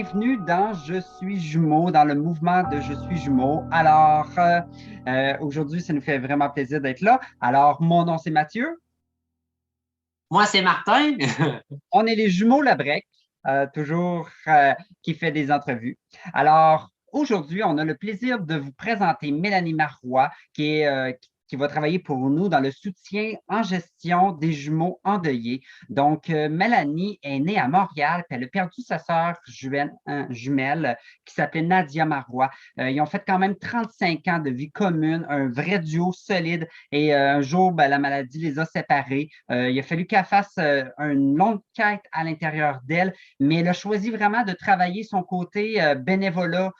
bienvenue dans Je suis jumeau, dans le mouvement de Je suis jumeau. Aujourd'hui, ça nous fait vraiment plaisir d'être là. Alors, mon nom, c'est Mathieu. Moi, c'est Martin. On est les jumeaux Labrec, toujours qui fait des entrevues. Alors, aujourd'hui, on a le plaisir de vous présenter Mélanie Marois, qui va travailler pour nous dans le soutien en gestion des jumeaux endeuillés. Donc, Mélanie est née à Montréal, puis elle a perdu sa sœur jumelle qui s'appelait Nadia Marois. Ils ont fait quand même 35 ans de vie commune, un vrai duo solide. Et un jour, ben, la maladie les a séparés. Il a fallu qu'elle fasse une longue quête à l'intérieur d'elle, mais elle a choisi vraiment de travailler son côté bénévolat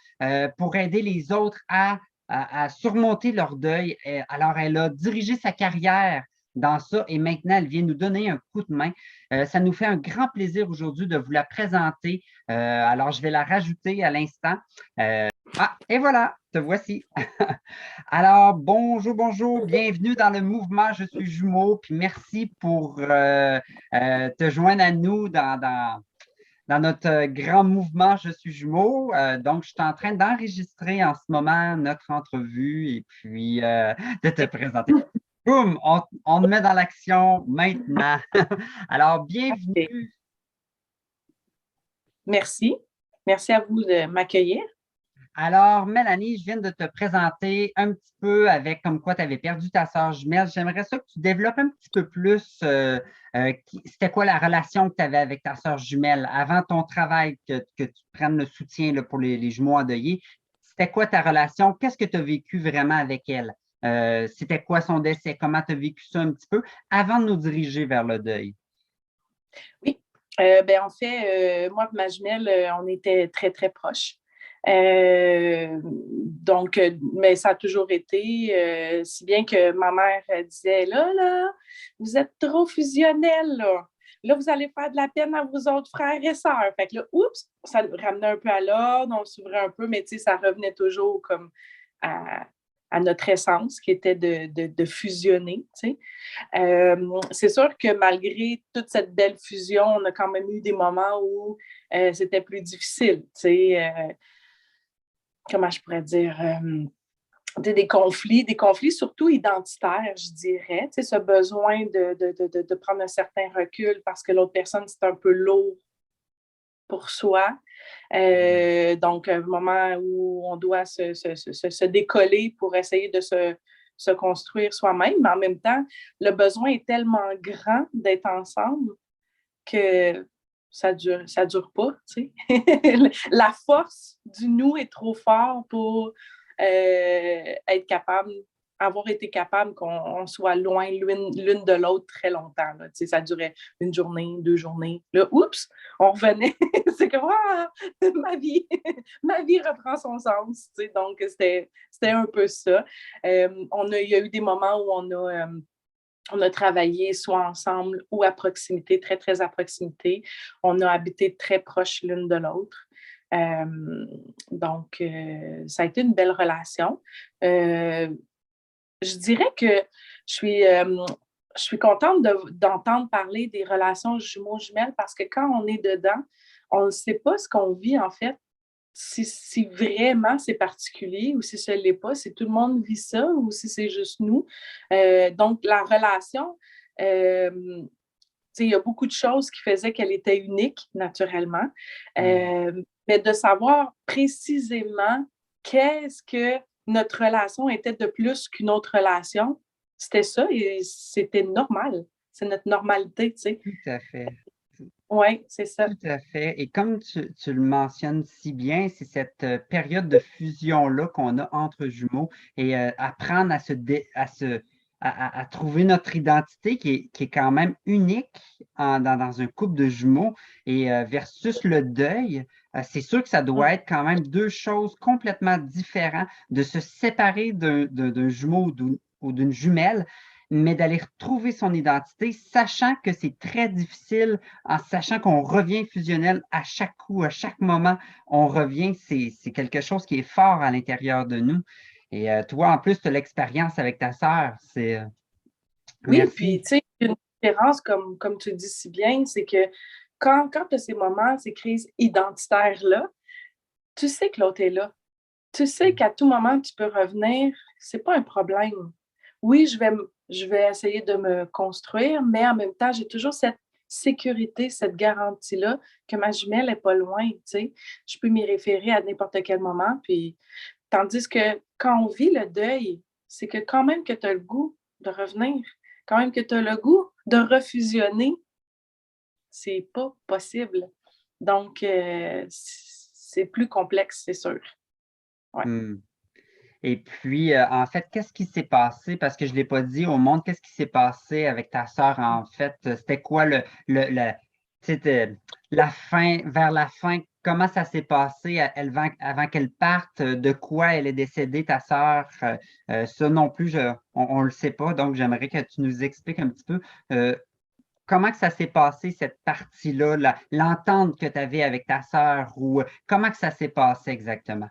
pour aider les autres à surmonter leur deuil. Alors, elle a dirigé sa carrière dans ça et maintenant, elle vient nous donner un coup de main. Ça nous fait un grand plaisir aujourd'hui de vous la présenter. Alors, je vais la rajouter à l'instant. Et voilà, te voici. Alors, bonjour, bonjour, bienvenue dans le mouvement Je suis jumeau, puis merci pour te joindre à nous dans notre grand mouvement Je suis jumeau. Donc, je suis en train d'enregistrer en ce moment notre entrevue et puis de te présenter. Boum, on te met dans l'action maintenant. Alors, Parfait. bienvenue. Merci. Merci à vous de m'accueillir. Alors, Mélanie, je viens de te présenter un petit peu avec comme quoi tu avais perdu ta sœur jumelle. J'aimerais ça que tu développes un petit peu plus. C'était quoi la relation que tu avais avec ta sœur jumelle avant ton travail, que tu prennes le soutien là, pour les jumeaux endeuillés? C'était quoi ta relation? Qu'est-ce que tu as vécu vraiment avec elle? C'était quoi son décès? Comment tu as vécu ça un petit peu avant de nous diriger vers le deuil? Oui. En fait, moi et ma jumelle, on était très, très proches. Mais ça a toujours été, si bien que ma mère disait, là, vous êtes trop fusionnels, là. Là, vous allez faire de la peine à vos autres frères et sœurs. Fait que là, oups, ça le ramenait un peu à l'ordre, on s'ouvrait un peu, mais tu sais, ça revenait toujours comme à, à notre essence, qui était de fusionner, tu sais. C'est sûr que malgré toute cette belle fusion, on a quand même eu des moments où c'était plus difficile, tu sais. Comment je pourrais dire, des conflits surtout identitaires, je dirais. Tu sais, ce besoin de prendre un certain recul parce que l'autre personne, c'est un peu lourd pour soi. Donc, un moment où on doit se décoller pour essayer de se construire soi-même, mais en même temps, le besoin est tellement grand d'être ensemble que ça dure pas, tu sais. La force du nous est trop fort pour être capable, avoir été capable qu'on soit loin l'une de l'autre très longtemps. Là. Tu sais, ça durait une journée, 2 journées. Là, oups, on revenait. C'est comme, ma vie reprend son sens. Tu sais, donc, c'était un peu ça. Il y a eu des moments où on a travaillé soit ensemble ou à proximité, très, très à proximité. On a habité très proche l'une de l'autre. Ça a été une belle relation. Je dirais que je suis, euh, je suis contente d'entendre parler des relations jumeaux-jumelles parce que quand on est dedans, on ne sait pas ce qu'on vit en fait. Si vraiment c'est particulier ou si ce ne l'est pas, si tout le monde vit ça ou si c'est juste nous. Donc, la relation, il y a beaucoup de choses qui faisaient qu'elle était unique, naturellement. Mais de savoir précisément qu'est-ce que notre relation était de plus qu'une autre relation, c'était ça et c'était normal. C'est notre normalité, tu sais. Tout à fait. Oui, c'est ça. Tout à fait. Et comme tu le mentionnes si bien, c'est cette période de fusion-là qu'on a entre jumeaux et apprendre à trouver notre identité qui est quand même unique dans un couple de jumeaux et versus le deuil, c'est sûr que ça doit être quand même deux choses complètement différentes de se séparer d'un jumeau ou d'une jumelle, mais d'aller retrouver son identité, sachant que c'est très difficile en sachant qu'on revient fusionnel à chaque coup, à chaque moment, on revient, c'est quelque chose qui est fort à l'intérieur de nous. Et toi, en plus, tu as l'expérience avec ta sœur. Oui, puis Merci. tu sais, une différence, comme tu le dis si bien, c'est que quand tu as ces moments, ces crises identitaires-là, tu sais que l'autre est là. Tu sais qu'à tout moment, tu peux revenir. C'est pas un problème. Oui, je vais essayer de me construire, mais en même temps, j'ai toujours cette sécurité, cette garantie-là que ma jumelle n'est pas loin, tu sais. Je peux m'y référer à n'importe quel moment. Puis, tandis que quand on vit le deuil, c'est que quand même que tu as le goût de revenir, quand même que tu as le goût de refusionner, c'est pas possible. Donc, c'est plus complexe, c'est sûr. Ouais. Et puis, en fait, qu'est-ce qui s'est passé? Parce que je ne l'ai pas dit au monde, qu'est-ce qui s'est passé avec ta sœur, en fait? C'était quoi la fin, vers la fin, comment ça s'est passé avant qu'elle parte? De quoi elle est décédée, ta sœur? Ça non plus, on ne le sait pas, donc j'aimerais que tu nous expliques un petit peu comment que ça s'est passé, cette partie-là, l'entente que tu avais avec ta sœur, ou comment que ça s'est passé exactement?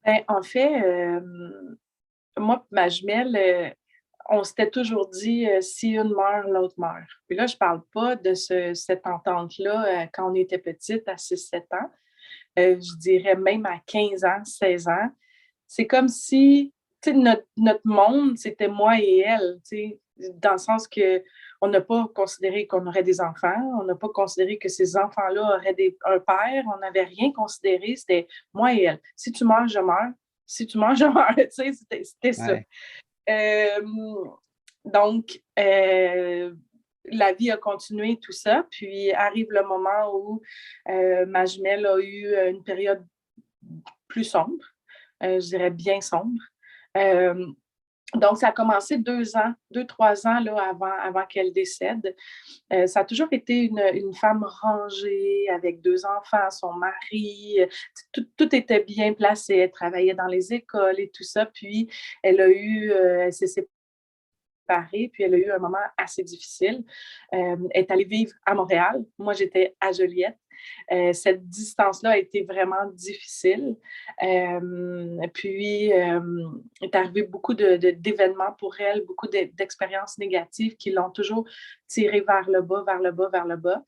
Ben, en fait, moi et ma jumelle, on s'était toujours dit si une meurt, l'autre meurt. Puis là, je ne parle pas de cette entente-là quand on était petite, à 6-7 ans. Je dirais même à 15 ans, 16 ans. C'est comme si notre monde, c'était moi et elle, dans le sens que on n'a pas considéré qu'on aurait des enfants, on n'a pas considéré que ces enfants-là auraient un père, on n'avait rien considéré, c'était moi et elle. Si tu meurs, je meurs. Si tu meurs, je meurs. C'était ça. Ouais. Donc, la vie a continué, tout ça. Puis arrive le moment où ma jumelle a eu une période plus sombre, je dirais bien sombre. Donc, ça a commencé 2-3 ans là, avant qu'elle décède. Ça a toujours été une femme rangée, avec 2 enfants, son mari. Tout était bien placé. Elle travaillait dans les écoles et tout ça. Puis, elle s'est séparée, puis elle a eu un moment assez difficile. Elle est allée vivre à Montréal. Moi, j'étais à Joliette. Cette distance-là a été vraiment difficile. Puis, est arrivé beaucoup d'événements pour elle, beaucoup d'expériences négatives qui l'ont toujours tirée vers le bas, vers le bas, vers le bas.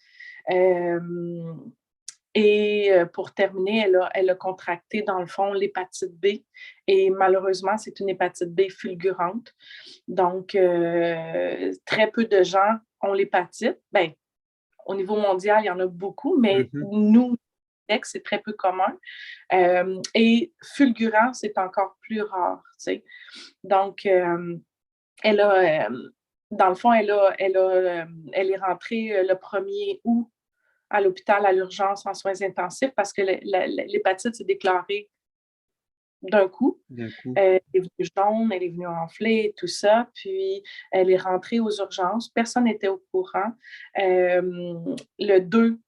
Et pour terminer, elle a contracté, dans le fond, l'hépatite B. Et malheureusement, c'est une hépatite B fulgurante. Donc, très peu de gens ont l'hépatite. Bien, au niveau mondial, il y en a beaucoup, mais nous, c'est très peu commun. Et fulgurant, c'est encore plus rare. Donc, dans le fond, elle est rentrée le 1er août à l'hôpital à l'urgence en soins intensifs parce que l'hépatite s'est déclarée d'un coup. Elle est venue jaune, elle est venue enflée, tout ça. Puis, elle est rentrée aux urgences. Personne n'était au courant. Le 2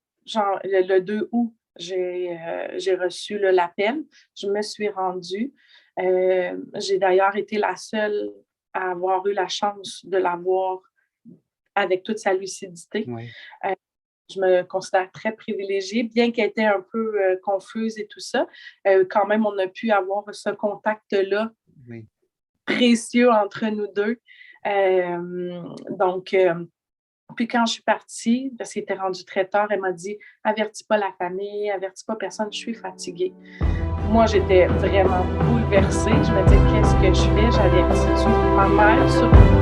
août, j'ai reçu l'appel. Je me suis rendue. J'ai d'ailleurs été la seule à avoir eu la chance de la voir avec toute sa lucidité. Oui. Je me considère très privilégiée, bien qu'elle était un peu confuse et tout ça. Quand même, on a pu avoir ce contact-là précieux entre nous deux. Donc, puis quand je suis partie, parce qu'elle était rendue très tard, elle m'a dit « Avertis pas la famille, avertis pas personne, je suis fatiguée. » Moi, j'étais vraiment bouleversée. Je me disais « Qu'est-ce que je fais? J'avertis-tu ma mère surtout? »